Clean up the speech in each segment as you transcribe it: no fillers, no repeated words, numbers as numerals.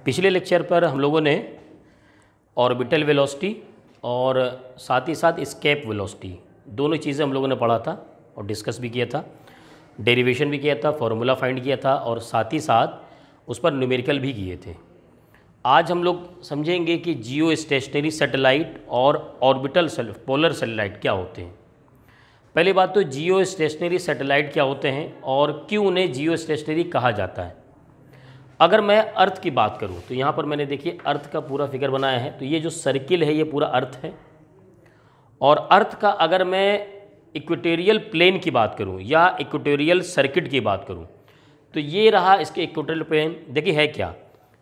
पिछले लेक्चर पर हम लोगों ने ऑर्बिटल वेलोसिटी और साथ ही साथ एस्केप वेलोसिटी दोनों चीज़ें हम लोगों ने पढ़ा था और डिस्कस भी किया था, डेरिवेशन भी किया था, फॉर्मूला फाइंड किया था और साथ ही साथ उस पर न्यूमेरिकल भी किए थे। आज हम लोग समझेंगे कि जियो स्टेशनरी सैटेलाइट और ऑर्बिटल पोलर सैटेलाइट क्या होते हैं। पहली बात तो जियो स्टेशनरी सैटेलाइट क्या होते हैं और क्यों उन्हें जियो स्टेशनरी कहा जाता है। अगर मैं अर्थ की बात करूं तो यहाँ पर मैंने देखिए अर्थ का पूरा फिगर बनाया है। तो ये जो सर्किल है ये पूरा अर्थ है और अर्थ का अगर मैं इक्वेटोरियल प्लेन की बात करूं या इक्वेटोरियल सर्किट की बात करूं तो ये रहा इसके इक्वेटोरियल प्लेन। देखिए है क्या,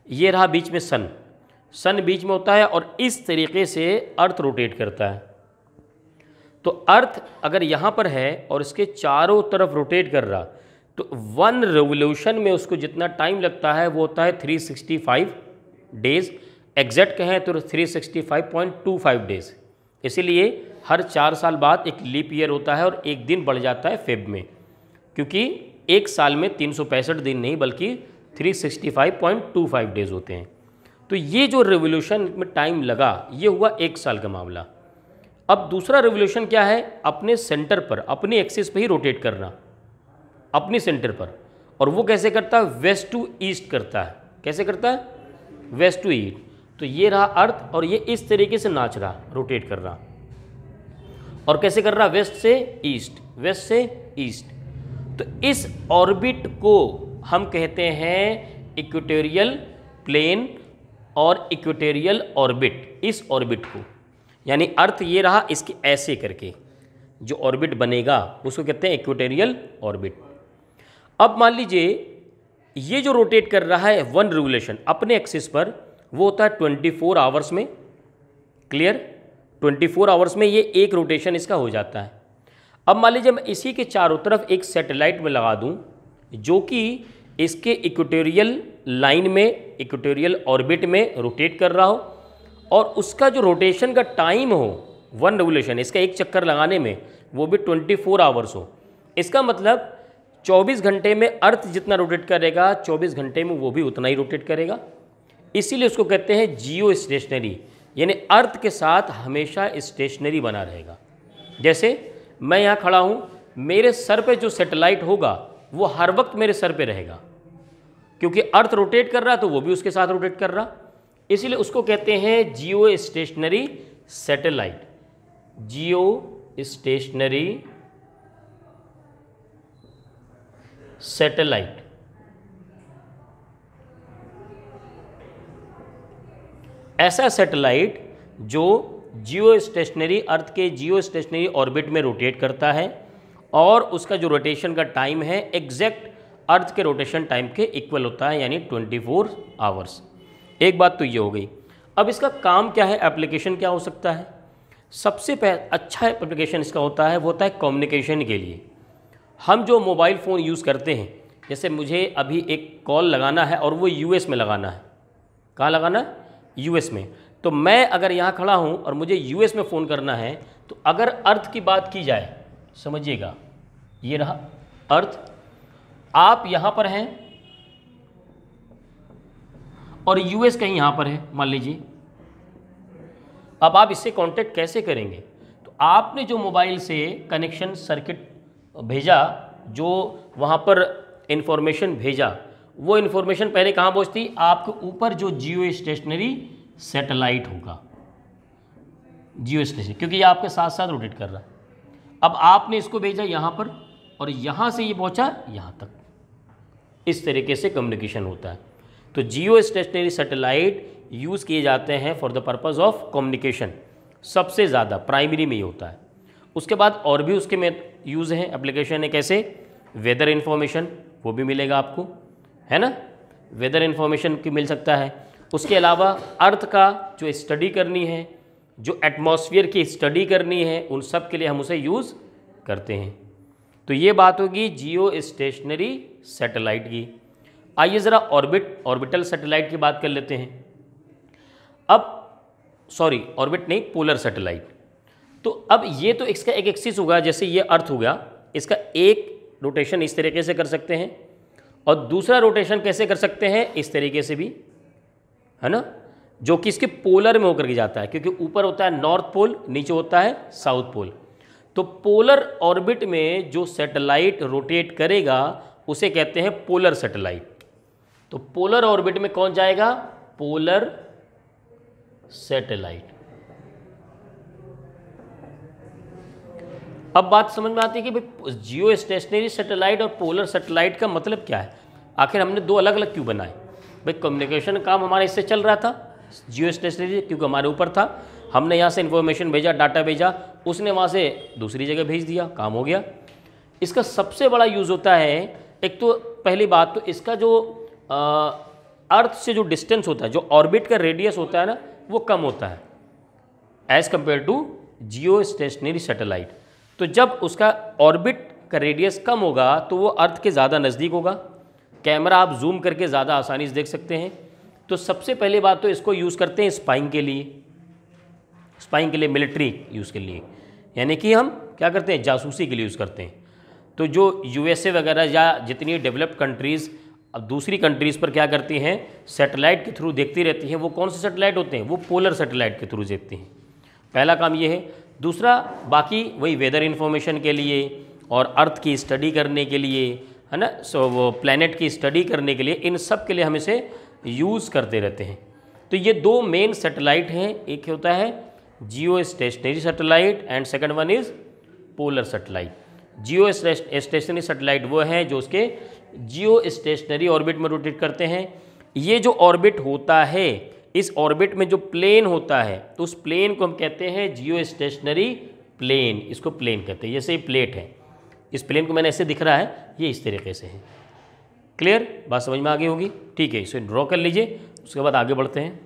ये रहा बीच में सन बीच में होता है और इस तरीके से अर्थ रोटेट करता है। तो अर्थ अगर यहाँ पर है और इसके चारों तरफ रोटेट कर रहा तो 1 रेवोल्यूशन में उसको जितना टाइम लगता है वो होता है 365 डेज़। एग्जैक्ट कहें तो 365.25 डेज़। इसीलिए हर 4 साल बाद एक लीप ईयर होता है और एक दिन बढ़ जाता है फेब में, क्योंकि एक साल में 365 दिन नहीं बल्कि 365.25 डेज़ होते हैं। तो ये जो रेवोल्यूशन में टाइम लगा ये हुआ एक साल का मामला। अब दूसरा रेवोल्यूशन क्या है, अपने सेंटर पर अपने एक्सिस पे ही रोटेट करना, अपने सेंटर पर। और वो कैसे करता है, वेस्ट टू ईस्ट करता है। कैसे करता है, वेस्ट टू ईस्ट। तो ये रहा अर्थ और ये इस तरीके से नाच रहा, रोटेट कर रहा। और कैसे कर रहा, वेस्ट से ईस्ट, वेस्ट से ईस्ट। तो इस ऑर्बिट को हम कहते हैं इक्वेटोरियल प्लेन और इक्वेटोरियल ऑर्बिट। इस ऑर्बिट को यानी अर्थ ये रहा, इसके ऐसे करके जो ऑर्बिट बनेगा उसको कहते हैं इक्वेटोरियल ऑर्बिट। अब मान लीजिए ये जो रोटेट कर रहा है 1 रेवोल्यूशन अपने एक्सिस पर, वो होता है 24 आवर्स में। क्लियर, 24 आवर्स में ये एक रोटेशन इसका हो जाता है। अब मान लीजिए मैं इसी के चारों तरफ एक सैटेलाइट में लगा दूं जो कि इसके इक्वेटोरियल लाइन में, इक्वेटोरियल ऑर्बिट में रोटेट कर रहा हो और उसका जो रोटेशन का टाइम हो 1 रेवोल्यूशन, इसका एक चक्कर लगाने में, वो भी 24 आवर्स हो। इसका मतलब 24 घंटे में अर्थ जितना रोटेट करेगा 24 घंटे में वो भी उतना ही रोटेट करेगा। इसीलिए उसको कहते हैं जियो स्टेशनरी, यानी अर्थ के साथ हमेशा स्टेशनरी बना रहेगा। जैसे मैं यहाँ खड़ा हूँ, मेरे सर पे जो सैटेलाइट होगा वो हर वक्त मेरे सर पे रहेगा, क्योंकि अर्थ रोटेट कर रहा तो वो भी उसके साथ रोटेट कर रहा। इसीलिए उसको कहते हैं जियो स्टेशनरी सैटेलाइट। जियो स्टेशनरी सैटेलाइट। ऐसा सैटेलाइट जो जियो स्टेशनरी, अर्थ के जियो स्टेशनरी ऑर्बिट में रोटेट करता है और उसका जो रोटेशन का टाइम है एग्जैक्ट अर्थ के रोटेशन टाइम के इक्वल होता है, यानी 24 आवर्स। एक बात तो ये हो गई। अब इसका काम क्या है, एप्लीकेशन क्या हो सकता है। सबसे अच्छा एप्लीकेशन इसका होता है वो होता है कम्युनिकेशन के लिए। हम जो मोबाइल फ़ोन यूज़ करते हैं, जैसे मुझे अभी एक कॉल लगाना है और वो यूएस में लगाना है। कहाँ लगाना है, यूएस में। तो मैं अगर यहाँ खड़ा हूँ और मुझे यूएस में फ़ोन करना है तो अगर अर्थ की बात की जाए, समझिएगा ये रहा अर्थ, आप यहाँ पर हैं और यूएस कहीं यहाँ पर है मान लीजिए। अब आप इससे कांटेक्ट कैसे करेंगे, तो आपने जो मोबाइल से कनेक्शन सर्किट भेजा, जो वहाँ पर इन्फॉर्मेशन भेजा, वो इन्फॉर्मेशन पहले कहाँ पहुँचती, आपके ऊपर जो जियो स्टेशनरी सैटेलाइट होगा, जियो स्टेशनरी, क्योंकि ये आपके साथ साथ रोटेट कर रहा है। अब आपने इसको भेजा यहाँ पर और यहाँ से ये पहुँचा यहाँ तक। इस तरीके से कम्युनिकेशन होता है। तो जियो स्टेशनरी सैटेलाइट यूज़ किए जाते हैं for the purpose of communication, सबसे ज़्यादा प्राइमरी में ही होता है। उसके बाद और भी उसके में यूज़ हैं, एप्लीकेशन है। कैसे, वेदर इन्फॉर्मेशन वो भी मिलेगा आपको, है ना, वेदर इन्फॉर्मेशन की मिल सकता है। उसके अलावा अर्थ का जो स्टडी करनी है, जो एटमॉस्फेयर की स्टडी करनी है, उन सब के लिए हम उसे यूज़ करते हैं। तो ये बात होगी जियो स्टेशनरी सैटेलाइट की। आइए ज़रा ऑर्बिटल सैटेलाइट की बात कर लेते हैं। अब सॉरी, ऑर्बिट नहीं, पोलर सैटेलाइट। तो अब ये तो इसका एक एक्सिस होगा, जैसे ये अर्थ हो गया, इसका एक रोटेशन इस तरीके से कर सकते हैं और दूसरा रोटेशन कैसे कर सकते हैं, इस तरीके से भी है ना, जो कि इसके पोलर में होकर के जाता है, क्योंकि ऊपर होता है नॉर्थ पोल, नीचे होता है साउथ पोल। तो पोलर ऑर्बिट में जो सैटेलाइट रोटेट करेगा उसे कहते हैं पोलर सैटेलाइट। तो पोलर ऑर्बिट में कौन जाएगा? Polar satellite. अब बात समझ में आती है कि भाई जियो स्टेशनरी सैटेलाइट और पोलर सैटेलाइट का मतलब क्या है, आखिर हमने दो अलग अलग क्यों बनाए? भाई कम्युनिकेशन काम हमारा इससे चल रहा था जियो स्टेशनरी, क्योंकि हमारे ऊपर था, हमने यहाँ से इन्फॉर्मेशन भेजा, डाटा भेजा, उसने वहाँ से दूसरी जगह भेज दिया, काम हो गया। इसका सबसे बड़ा यूज़ होता है, एक तो पहली बात तो इसका जो अर्थ से जो डिस्टेंस होता है, जो ऑर्बिट का रेडियस होता है ना, वो कम होता है as compared to geostationary satellite. तो जब उसका ऑर्बिट का रेडियस कम होगा तो वो अर्थ के ज़्यादा नज़दीक होगा, कैमरा आप जूम करके ज़्यादा आसानी से देख सकते हैं। तो सबसे पहली बात तो इसको यूज़ करते हैं स्पाइंग के लिए, मिलिट्री यूज़ के लिए, यानी कि हम क्या करते हैं, जासूसी के लिए यूज़ करते हैं। तो जो यूएसए वगैरह या जितनी डेवलप्ड कंट्रीज़ अब दूसरी कंट्रीज़ पर क्या करती हैं, सैटेलाइट के थ्रू देखती रहती हैं, वो कौन से सैटेलाइट होते हैं, वो पोलर सैटेलाइट के थ्रू देखती हैं। पहला काम ये है। दूसरा, बाकी वही वेदर इन्फॉर्मेशन के लिए और अर्थ की स्टडी करने के लिए, है ना, सो वो प्लैनेट की स्टडी करने के लिए, इन सब के लिए हम इसे यूज़ करते रहते हैं। तो ये दो मेन सैटेलाइट हैं, एक होता है जियो stationery satellite and second one is polar satellite. Jio stationery satellite वो हैं जो उसके जियो स्टेशनरी ऑर्बिट में रोटेट करते हैं। ये जो ऑर्बिट होता है, इस ऑर्बिट में जो प्लेन होता है, तो उस प्लेन को हम कहते हैं जियो स्टेशनरी प्लेन, इसको प्लेन कहते हैं। जैसे ये प्लेट है, इस प्लेन को मैंने ऐसे दिख रहा है, ये इस तरीके से है। क्लियर? बात समझ में आ गई होगी? ठीक है, इसे ड्रॉ कर लीजिए, उसके बाद आगे बढ़ते हैं।